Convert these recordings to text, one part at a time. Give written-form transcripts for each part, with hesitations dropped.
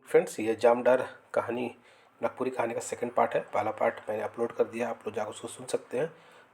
Friends, ये जामडार कहानी नागपुरी कहानी का सेकंड पार्ट है। पहला पार्ट मैंने अपलोड कर दिया, आप लोग जाकर उसको सुन सकते हैं।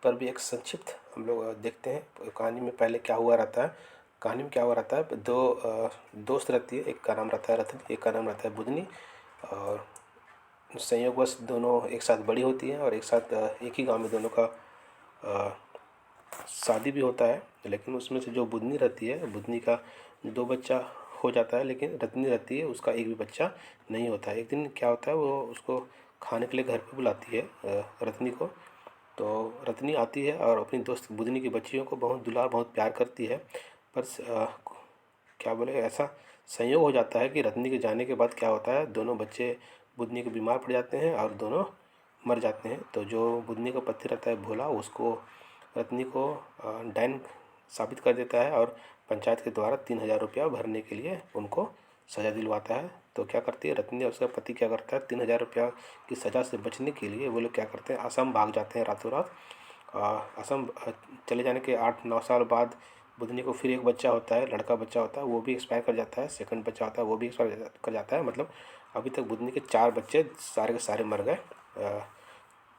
पर भी एक संक्षिप्त हम लोग देखते हैं कहानी में पहले क्या हुआ रहता है। कहानी में क्या हुआ रहता है, दो दोस्त रहती है, एक का नाम रहता है रतन, एक का नाम रहता है बुधनी। और संयोगवश दोनों एक साथ बड़ी होती हैं और एक साथ एक ही गाँव में दोनों का अ, शादी भी होता है। लेकिन उसमें से जो बुधनी रहती है, बुधनी का 2 बच्चा हो जाता है, लेकिन रत्नी रहती है उसका एक भी बच्चा नहीं होता है। एक दिन क्या होता है, वो उसको खाने के लिए घर पे बुलाती है रत्नी को। तो रत्नी आती है और अपनी दोस्त बुधनी की बच्चियों को बहुत दुलार बहुत प्यार करती है। पर क्या बोले, ऐसा संयोग हो जाता है कि रत्नी के जाने के बाद क्या होता है, दोनों बच्चे बुधनी के बीमार पड़ जाते हैं और दोनों मर जाते हैं। तो जो बुधनी का पति रहता है भोला, उसको रत्नी को डायन साबित कर देता है और पंचायत के द्वारा 3,000 रुपया भरने के लिए उनको सज़ा दिलवाता है। तो क्या करती है रत्नी और उसका पति, क्या करता है 3,000 रुपया की सज़ा से बचने के लिए वो लोग क्या करते हैं, असम भाग जाते हैं रातों रात। असम चले जाने के 8-9 साल बाद बुधनी को फिर एक बच्चा होता है, लड़का बच्चा होता है, वो भी एक्सपायर कर जाता है। सेकंड बच्चा होता है, वो भी एक्सपायर कर जाता है। मतलब अभी तक बुधनी के 4 बच्चे सारे के सारे मर गए।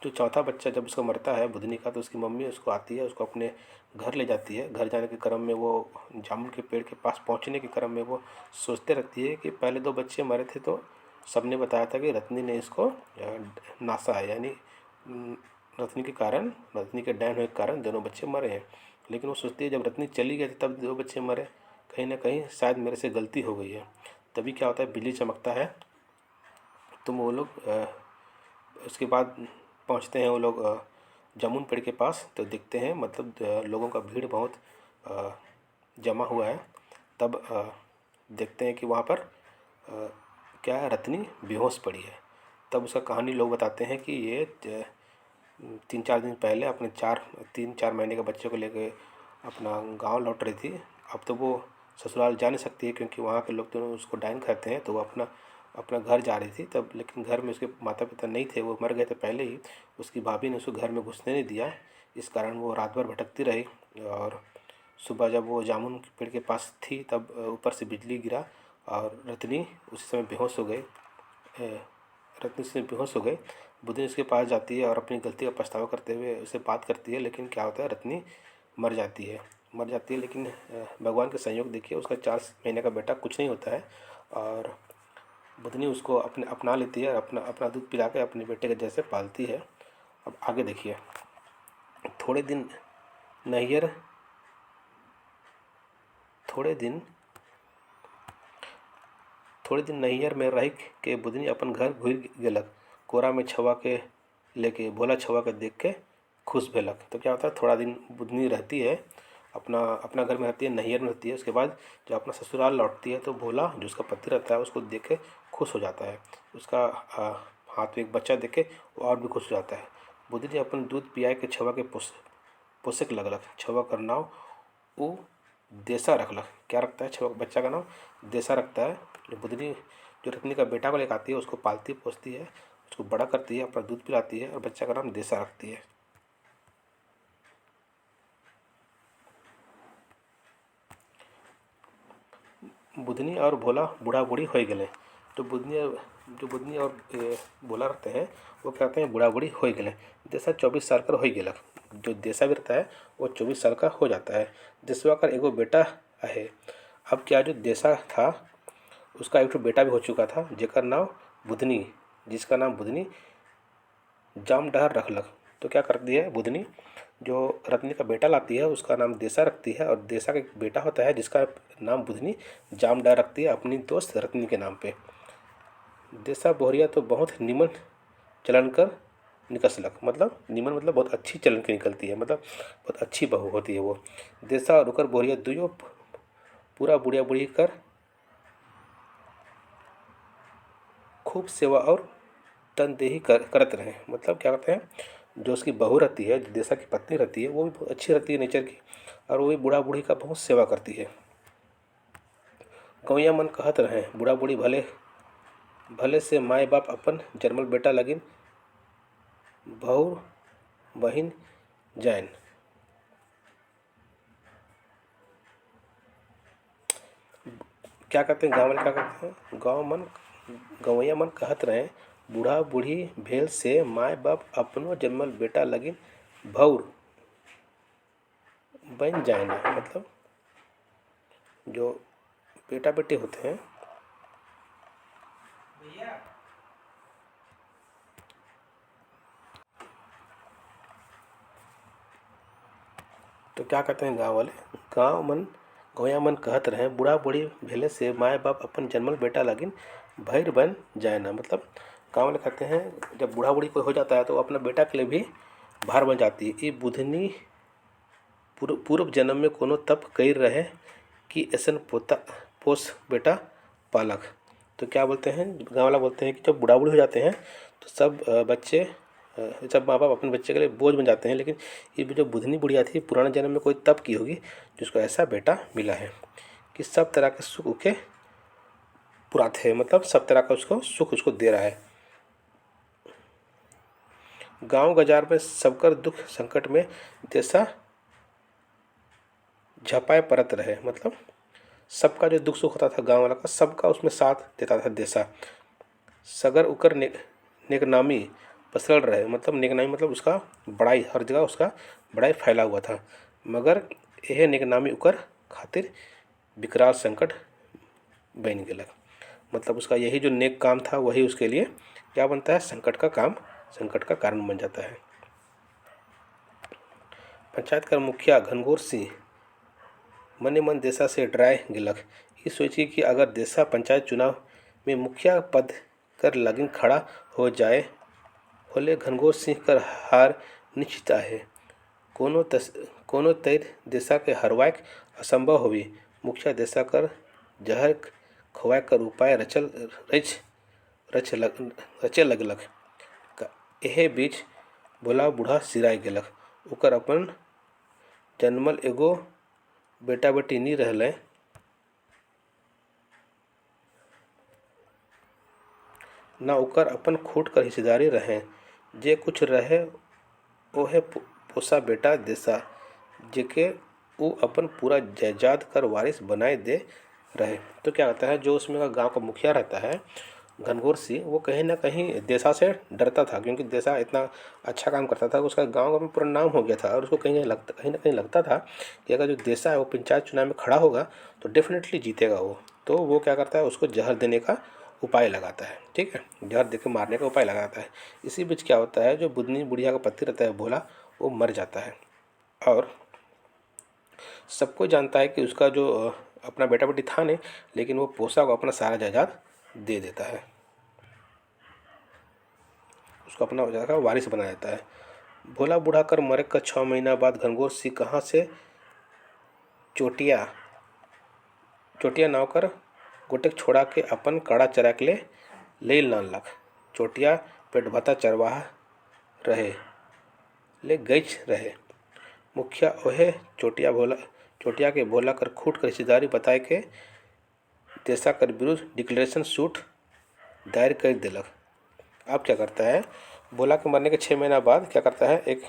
जो चौथा बच्चा जब उसका मरता है बुधनी का, तो उसकी मम्मी उसको आती है, उसको अपने घर ले जाती है। घर जाने के क्रम में वो जामुन के पेड़ के पास पहुंचने के क्रम में वो सोचते रहती है कि पहले 2 बच्चे मरे थे तो सबने बताया था कि रत्नी ने इसको नासा है, यानी रत्नी के कारण, रत्नी के डैन होने के कारण दोनों बच्चे मरे हैं। लेकिन वो सोचती है जब रत्नी चली गई थी तब 2 बच्चे मरे, कहीं ना कहीं शायद मेरे से गलती हो गई है। तभी क्या होता है, बिजली चमकता है। तो वो लोग उसके बाद पहुंचते हैं वो लोग जामुन पेड़ के पास। तो देखते हैं, मतलब लोगों का भीड़ बहुत अ, जमा हुआ है। तब देखते हैं कि वहाँ पर क्या है, रत्नी बेहोश पड़ी है। तब उसका कहानी लोग बताते हैं कि ये 3-4 दिन पहले अपने 3-4 महीने के बच्चे को लेके अपना गांव लौट रही थी। अब तो वो ससुराल जा नहीं सकती है क्योंकि वहाँ के लोग तो उसको डायन कहते हैं। तो वो अपना अपना घर जा रही थी तब, लेकिन घर में उसके माता पिता नहीं थे, वो मर गए थे पहले ही। उसकी भाभी ने उसको घर में घुसने नहीं दिया, इस कारण वो रात भर भटकती रही। और सुबह जब वो जामुन के पेड़ के पास थी तब ऊपर से बिजली गिरा और रत्नी उसी समय बेहोश हो गई। रत्नी से बेहोश हो गई। बुद्धि उसके पास जाती है और अपनी गलती का पछतावा करते हुए उससे बात करती है। लेकिन क्या होता है, रत्नी मर जाती है। मर जाती है, लेकिन भगवान के संयोग देखिए, उसका 4 महीने का बेटा कुछ नहीं होता है। और बुधनी उसको अपने अपना लेती है और अपना अपना दूध पिला के अपने बेटे के जैसे पालती है। अब आगे देखिए। थोड़े दिन नैहर थोड़े दिन थोड़े दिन नैहर में रह के बुधनी अपन घर घुर गेलक। कोरा में छवा के लेके भोला छवा के देख के खुश भेलक। तो क्या होता है, थोड़ा दिन बुधनी रहती है, अपना अपना घर में रहती है, नैहर में रहती है। उसके बाद जब अपना ससुराल लौटती है तो भोला जो उसका पति रहता है उसको देख के खुश हो जाता है। उसका हाथ में एक बच्चा देख के वो और भी खुश हो जाता है। बुधनी अपन दूध पिया के छवा के पोषक लगलक। छवा का नाम वो देसा रखलक। क्या रखता है, छवा बच्चा का नाम देसा रखता है। जो बुधनी जो रत्नी का बेटा को लेकर आती है, उसको पालती पोसती है, उसको बड़ा करती है, अपना दूध पिलाती है और बच्चा का नाम देसा रखती है। बुधनी और भोला बूढ़ा बूढ़ी हो गए। जो बुधनी और भोला रहते हैं वो क्या कहते हैं, बूढ़ा बूढ़ी हो गए। देसा 24 साल का हो गया। जो देसा भी रहता है वो 24 साल का हो जाता है। देसवा का एगो बेटा है। अब क्या, जो देसा था उसका एक बेटा भी हो चुका था जेकर नाम बुधनी, जिसका नाम बुधनी जाम डहर रखलक। तो क्या करती है बुधनी, जो रत्नी का बेटा लाती है उसका नाम देसा रखती है, और देसा का एक बेटा होता है जिसका नाम बुधनी जाम डहर रखती है अपनी दोस्त रत्नी के नाम पे। देसा बोहरिया तो बहुत निमन चलन कर निकसलक। मतलब निमन मतलब बहुत अच्छी चलन की निकलती है, मतलब बहुत अच्छी बहू होती है वो। देसा और ओकर बोहरिया दुयो पूरा बुढ़िया बुढ़ी कर खूब सेवा और तनदेही करत रहे। मतलब क्या कहते हैं, जो उसकी बहू रहती है, जो देसा की पत्नी रहती है, वो भी बहुत अच्छी रहती है नेचर की, और वो भी बूढ़ा बूढ़ी का बहुत सेवा करती है। गौया मन कहत रहे, बूढ़ा बूढ़ी भले भले से माए बाप अपन जन्मल बेटा लगिन बहू बहिन जैन। क्या कहते हैं गाँव वाले, क्या कहते हैं, गाँव मन गवैया मन कहत रहे बूढ़ा बूढ़ी भेल से माय बाप अपनो जन्मल बेटा लगिन भौर बन जाए ना। मतलब जो बेटा बेटी होते हैं तो क्या कहते हैं गाँव वाले, गाँव मन गवैया मन कहत रहे बूढ़ा बूढ़ी भेले से माय बाप अपन जन्मल बेटा लगिन भैर बन जाए ना। मतलब गाँव वाले कहते हैं जब बूढ़ा बूढ़ी कोई हो जाता है तो वो अपना बेटा के लिए भी भार बन जाती है। ये बुधनी पूर्व जन्म में कोनो तप कई रहे कि ऐसन पोता पोस बेटा पालक। तो क्या बोलते हैं, गाँव वाला बोलते हैं कि जब बूढ़ा बूढ़ी हो जाते हैं तो सब बच्चे सब माँ बाप अपने बच्चे के लिए बोझ बन जाते हैं। लेकिन ये जो बुधनी बुढ़िया थी पुराने जन्म में कोई तप की होगी जिसको ऐसा बेटा मिला है कि सब तरह के सुख के पुराते हैं। मतलब सब तरह का उसको सुख उसको दे रहा है। गांव बाजार में सबकर दुख संकट में जैसा झपाए परत रहे। मतलब सबका जो दुख सुख होता था गांव वाला का सबका उसमें साथ देता था देसा। सगर उकर नेकनामी पसरल रहे। मतलब नेकनामी मतलब उसका बड़ाई, हर जगह उसका बड़ाई फैला हुआ था। मगर यह नेकनामी उकर खातिर विकराल संकट बन गया। मतलब उसका यही जो नेक काम था वही उसके लिए क्या बनता है, संकट का काम, संकट का कारण बन जाता है। पंचायत का मुखिया घनघोर सिंह मने मन देसा से डराए गिलक। ये सोची कि अगर देसा पंचायत चुनाव में मुखिया पद कर लगिन खड़ा हो जाए होले घनघोर सिंह कर हार निश्चित है। कोनो तैर देसा के हरवाए असंभव होवी। मुखिया देसा कर जहर खवाए कर उपाय रचे लगलक। एहे बीच भोला बूढ़ा सिराय गेलक। ओकर अपन जन्मल एगो बेटा बेटी नहीं रहले। ना ओकर अपन खूट कर हिस्सेदारी रहे। जे कुछ रहे ओहे पोसा बेटा देसा जेके वो अपन पूरा जायदाद कर वारिस बनाए दे रहे। तो क्या होता है, जो उसमें का गांव का मुखिया रहता है घनघोर सिंह, वो कहीं ना कहीं देसा से डरता था क्योंकि देसा इतना अच्छा काम करता था। उसका गांव में पूरा नाम हो गया था और उसको कहीं ना कहीं लगता था कि अगर जो देसा है वो पंचायत चुनाव में खड़ा होगा तो डेफिनेटली जीतेगा वो। तो वो क्या करता है, उसको जहर देने का उपाय लगाता है। ठीक है, जहर देकर मारने का उपाय लगाता है। इसी बीच क्या होता है, जो बुधनी बुढ़िया का पति रहता है भोला, वो मर जाता है और सबको जानता है कि उसका जो अपना बेटा बेटी था नहीं, लेकिन वो पोसा को अपना सारा जायदाद दे देता है, उसको अपना जगह वारिस बना देता है। भोला बूढ़ा कर मरे का 6 महीना बाद घनघोर सिंह कहाँ से चोटिया नाव कर गोटेक छोड़ा के अपन काड़ा चरा के ले लानलक। चोटिया पेट भत्ता चरवाहा रहे ले गईच रहे। मुखिया ओहे चोटिया के भोला कर खूट कर हिस्सेदारी बताए के देसा कर विरुद्ध डिक्लेरेशन सूट दायर कर दिलक। अब क्या करता है, भोला के मरने के 6 महीना बाद क्या करता है, एक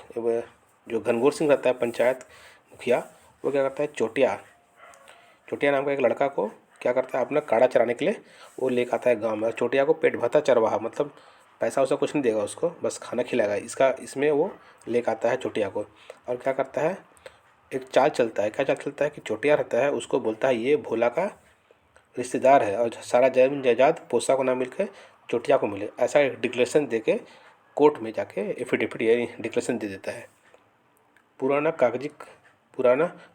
जो घनघोर सिंह रहता है पंचायत मुखिया, वो क्या करता है चोटिया नाम का एक लड़का को क्या करता है अपना काड़ा चराने के लिए वो लेकर आता है गांव में। चोटिया को पेट भत्ता चरवाहा, मतलब पैसा वैसा कुछ नहीं देगा उसको, बस खाना खिलाएगा, इसमें वो लेकर आता है चोटिया को। और क्या करता है, एक चाल चलता है। क्या चाल चलता है कि चोटिया रहता है उसको बोलता है ये भोला का रिश्तेदार है और सारा जमीन जायदाद पोसा को ना मिलकर चोटिया को मिले, ऐसा एक डिक्लेरेशन दे के कोर्ट में जाके एफिडेविट यानी डिक्लेरेशन दे देता है। पुराना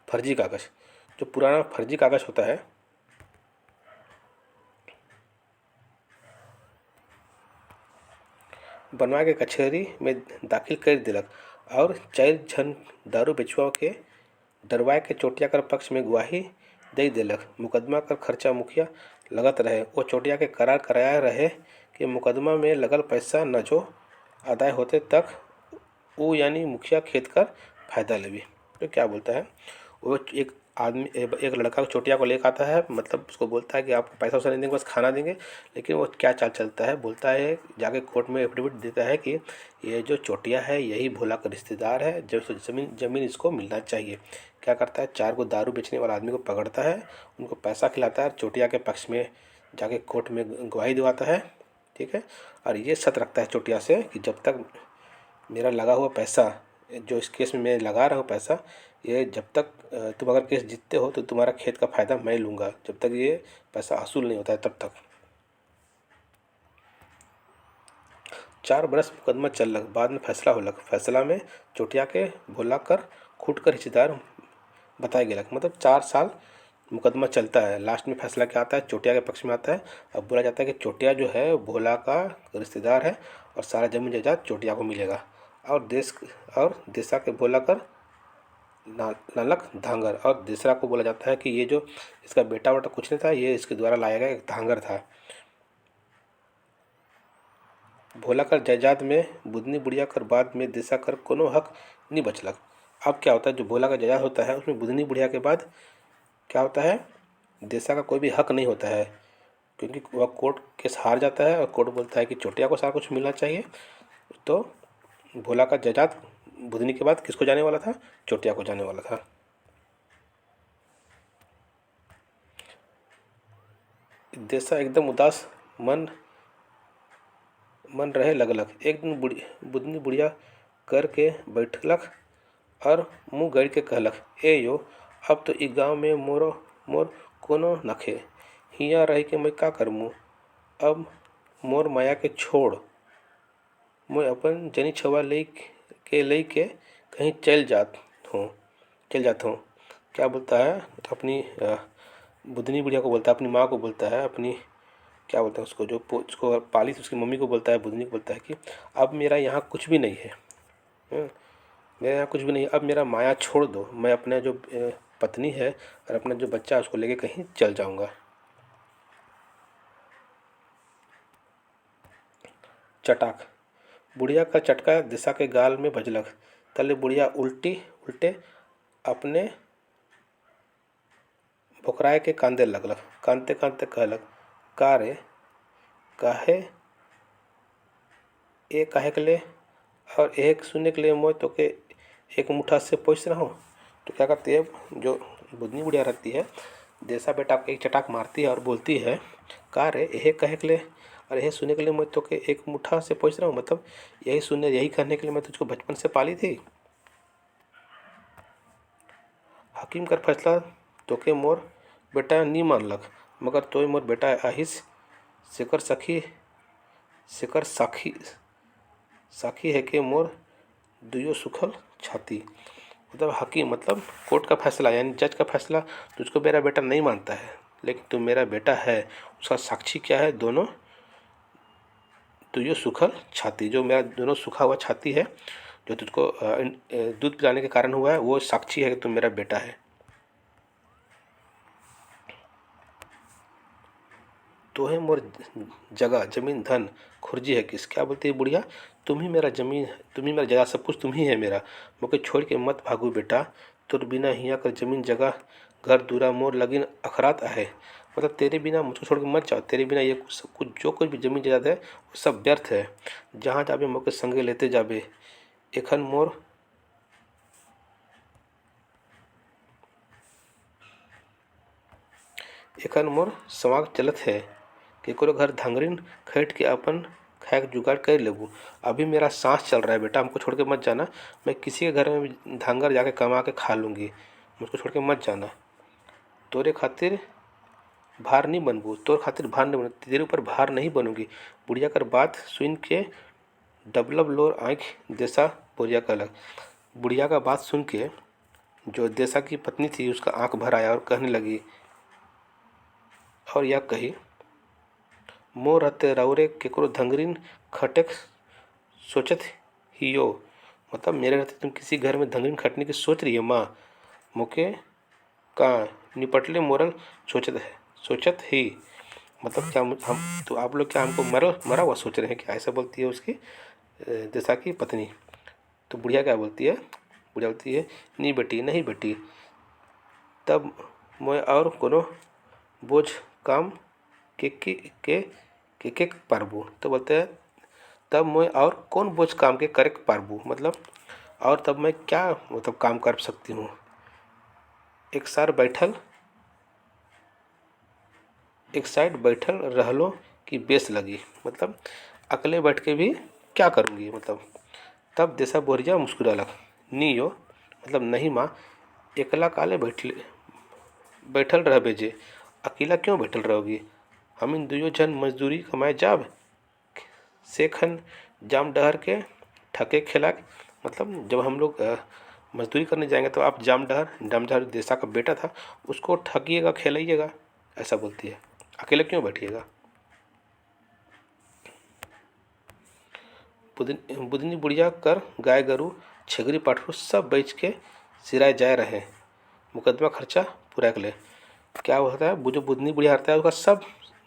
फर्जी कागज, जो पुराना फर्जी कागज होता है बनवा के कचहरी में दाखिल कर दिलक और 4 झन दारू बेचुआ के डरवाए के चोटिया कर पक्ष में गवाही दे दिलक। मुकदमा कर खर्चा मुखिया लगत रहे। वो चोटिया के करार कराया रहे कि मुकदमा में लगल पैसा न जो अदाय होते तक वो यानी मुखिया खेत कर फायदा लेवी। तो क्या बोलता है, वो एक लड़का चोटिया को लेकर आता है, मतलब उसको बोलता है कि आपको पैसा वैसा नहीं देंगे बस खाना देंगे। लेकिन वो क्या चाल चलता है, बोलता है जाके कोर्ट में एफिडेविट देता है कि ये जो चोटिया है यही भोला का रिश्तेदार है, जो जमीन इसको मिलना चाहिए। क्या करता है, 4 को दारू बेचने वाला आदमी को पकड़ता है, उनको पैसा खिलाता है, चोटिया के पक्ष में जाके कोर्ट में गवाही दिवाता है, ठीक है। और ये शर्त रखता है चोटिया से कि जब तक मेरा लगा हुआ पैसा, जो इस केस में मैं लगा रहा हूँ पैसा, ये जब तक तुम अगर केस जीतते हो तो तुम्हारा खेत का फ़ायदा मैं लूँगा, जब तक ये पैसा हासिल नहीं होता है तब तक। 4 बरस मुकदमा चललक, बाद में फैसला होलक। फैसला में चोटिया के भोला कर खूट कर हिस्सेदार बताए गेलक। मतलब 4 साल मुकदमा चलता है, लास्ट में फैसला क्या आता है, चोटिया के पक्ष में आता है। अब बोला जाता है कि चोटिया जो है भोला का रिश्तेदार है और सारा जमीन जायदाद चोटिया को मिलेगा। और देशा के भोला कर नालक धांगर। और दूसरा को बोला जाता है कि ये जो इसका बेटा वटा कुछ नहीं था, ये इसके द्वारा लाया गया एक धांगर था। भोला कर जायदाद में बुधनी बुढ़िया कर बाद में देशा कर कोनो हक नहीं बचलक। अब क्या होता है, जो भोला का जायदाद होता है उसमें बुधनी बुढ़िया के बाद क्या होता है, देशा का कोई भी हक नहीं होता है, क्योंकि वह कोर्ट केस हार जाता है और कोर्ट बोलता है कि चोटिया को सारा कुछ मिलना चाहिए। तो भोला का जायदाद बुधनी के बाद किसको जाने वाला था, चोटिया को जाने वाला था। देशा एकदम उदास मन रहे लगलक। एक दिन बुधनी बुढ़िया कर के बैठलक और मुँह गड़ के कहलक, ए यो अब तो ई गाँव में मोर कोनो नखे, हिया रह के मैं का करमू। अब मोर माया के छोड़, मैं अपन जनी छवा ले के कहीं चल जात हूँ। क्या बोलता है, अपनी बुधनी बुढ़िया को बोलता है, अपनी माँ को बोलता है, अपनी क्या बोलते हैं उसको, उसको पाली थी उसकी मम्मी को बोलता है, बुधनी को बोलता है कि अब मेरा यहाँ कुछ भी नहीं है, मेरे यहाँ कुछ भी नहीं है, अब मेरा माया छोड़ दो, मैं अपना जो पत्नी है और अपना जो बच्चा है उसको लेके कहीं चल जाऊँगा। चटाक, बुढ़िया का चटका दिशा के गाल में बजलक। तले बुढ़िया उल्टे अपने भोकराए के कांदे लगलक। कांदते कहलक, का रे काहे के ले, और एक सुनने के लिए मैं तो के एक मुठ्ठा से पोस रहा हूँ। तो क्या करती है, जो बुधनी बुढ़िया रहती है, देशा बेटा को एक चटाक मारती है और बोलती है, का रे यह कहे के लिए, और यह सुनने के लिए मैं तो के एक मुठ्ठा से पोस रहा हूँ। मतलब यही कहने के लिए मैं तुझको बचपन से पाली थी। हकीम कर फैसला तो के मोर बेटा नहीं मानलक, मगर तोय मोर बेटा आहिस सेकर साखी है कि मोर दुयो सुखल छाती। मतलब हकीम मतलब कोर्ट का फैसला, यानी जज का फैसला तुझको मेरा बेटा नहीं मानता है, लेकिन तू मेरा बेटा है, उसका साक्षी क्या है, दोनों दुयो सुखल छाती, जो मेरा दोनों सूखा हुआ छाती है जो तुझको दूध पिलाने के कारण हुआ है, वो साक्षी है कि तू मेरा बेटा है। तो है मोर जगह जमीन धन खुर्जी है किस। क्या बोलती है बुढ़िया, तुम ही मेरा जमीन, तुम ही मेरा जगह, सब कुछ तुम ही है मेरा, मुझे छोड़ के मत भागू बेटा, तुर बिना हिया कर जमीन जगह घर दूरा मोर लगिन अखरात आहे। मतलब तेरे बिना मुझको छोड़ के मत जाओ, तेरे बिना ये कुछ जो कुछ भी जमीन जायदाद है वो सब व्यर्थ है। जहाँ जाबे मोके संगे लेते जाबे। एखन मोर समाग चलत है, केकरो घर धांगरिन खैट के अपन खाए के जुगाड़ कर लेबू। अभी मेरा सांस चल रहा है बेटा, हमको छोड़ के मत जाना, मैं किसी के घर में भी धांगर जाके कमा के खा लूँगी, मुझको छोड़ के मत जाना। तोरे खातिर भार नहीं बनबू, तोर खातिर भार नहीं बन, तेरे ऊपर भार नहीं बनूंगी। बुढ़िया कर बात सुन के डबलब लोर आँख देशा बोरिया कहलक। बुढ़िया का बात सुन के जो देशा की पत्नी थी उसका आंख भर आया और कहने लगी, और यह कही, मोर रहते रौरे केकरो धंगरिन खटक सोचत हियो। मतलब मेरे रहते तुम किसी घर में धंगरिन खटने की सोच रही है माँ, मुके का निपटले मोरल सोचत ही। मतलब क्या हम तो आप लोग क्या हमको मरा हुआ सोच रहे हैं क्या, ऐसा बोलती है उसकी देशा की पत्नी। तो बुढ़िया क्या बोलती है, बुढ़िया बोलती है, नहीं बेटी, तब मैं और कोनो बोझ काम के पारबू। तो बोलते हैं तब मैं और कौन बोझ काम के करे पारबू, मतलब और तब मैं क्या मतलब काम कर सकती हूँ। एक सार बैठल एक साइड बैठल रहलो कि बेस लगी, मतलब अकेले बैठ के भी क्या करूँगी, मतलब तब देसा बोरिया मुस्कुरालक, नी यो मतलब नहीं माँ, एकला काले बैठल रह बेजे, अकेला क्यों बैठल रहोगी, हम इन दुयो जन मजदूरी कमाए जाब, सेखन जाम डहर के ठके खिलाक, मतलब जब हम लोग मजदूरी करने जाएंगे तो आप जामडहर देसा का बेटा था, उसको ठगिएगा खिलाइएगा, ऐसा बोलती है, अकेले क्यों बैठिएगा। बुदनी बुढ़िया कर गाय गरु छगरी पाठरू सब बेच के सिराय जाए रहे, मुकदमा खर्चा पूरा कर ले। क्या होता है, वो जो बुदनी बुढ़िया रहता है उसका सब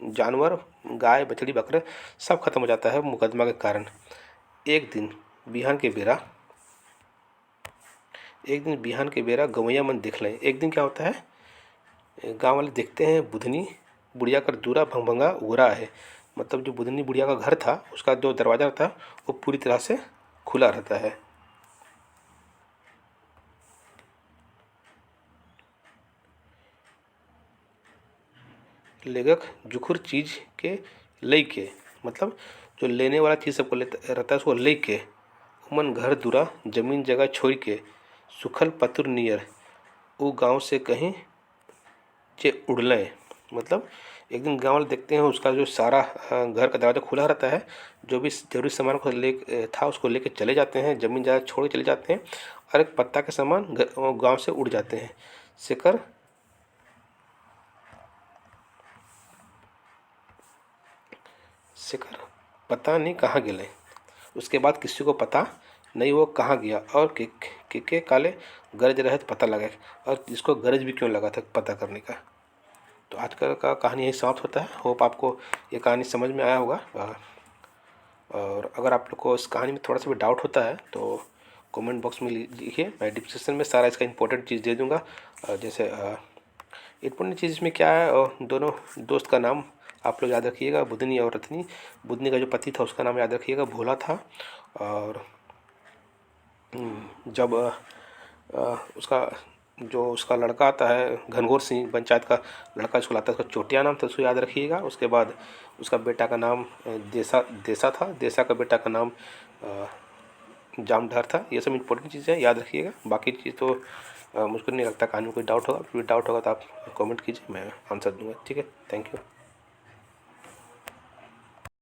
जानवर गाय बछड़ी बकरे सब खत्म हो जाता है मुकदमा के कारण। एक दिन बिहान के बेरा गवैया मन देख लें। एक दिन क्या होता है, गांव वाले देखते हैं बुधनी बुढ़िया का दूरा भंगभंगा उगरा है, मतलब जो बुधनी बुढ़िया का घर था उसका जो दरवाज़ा था वो पूरी तरह से खुला रहता है। लेगक जुखुर चीज के ले के, मतलब जो लेने वाला चीज़ सबको लेता रहता है उसको ले के, उमन घर दूरा जमीन जगह छोड़ के सुखल पतुर नियर वो गांव से कहीं चे उड़लें, मतलब एक दिन गांव वाले देखते हैं उसका जो सारा घर का दरवाज़ा खुला रहता है, जो भी जरूरी सामान को ले था उसको लेके चले जाते हैं, ज़मीन ज़्यादा छोड़ के चले जाते हैं और एक पत्ता के सामान गांव से उड़ जाते हैं। शेखर शेखर पता नहीं कहाँ गिले, उसके बाद किसी को पता नहीं वो कहाँ गया और के काले गरज रहे तो पता लगा, और इसको गरज भी क्यों लगा था पता करने का। तो आजकल का कहानी यही समाप्त होता है। होप आपको ये कहानी समझ में आया होगा, और अगर आप लोग को इस कहानी में थोड़ा सा भी डाउट होता है तो कमेंट बॉक्स में लिखिए, मैं डिस्क्रिप्शन में सारा इसका इंपॉर्टेंट चीज़ दे दूँगा। जैसे इंपॉर्टेंट चीज़ इसमें क्या है, और दोनों दोस्त का नाम आप लोग याद रखिएगा, बुधनी और रत्नी। बुधनी का जो पति था उसका नाम याद रखिएगा, भोला था। और जब उसका लड़का आता है घनघोर सिंह पंचायत का लड़का इसको लाता है, उसका चोटिया नाम था, उसको याद रखिएगा। उसके बाद उसका बेटा का नाम देसा था, देसा का बेटा का नाम जामढार था। ये सब इंपॉर्टेंट चीज़ें याद रखिएगा, बाकी चीज़ तो मुझको नहीं लगता कहानी में कोई डाउट होगा। कोई डाउट होगा तो आप कमेंट कीजिए, मैं आंसर दूंगा। ठीक है, थैंक यू।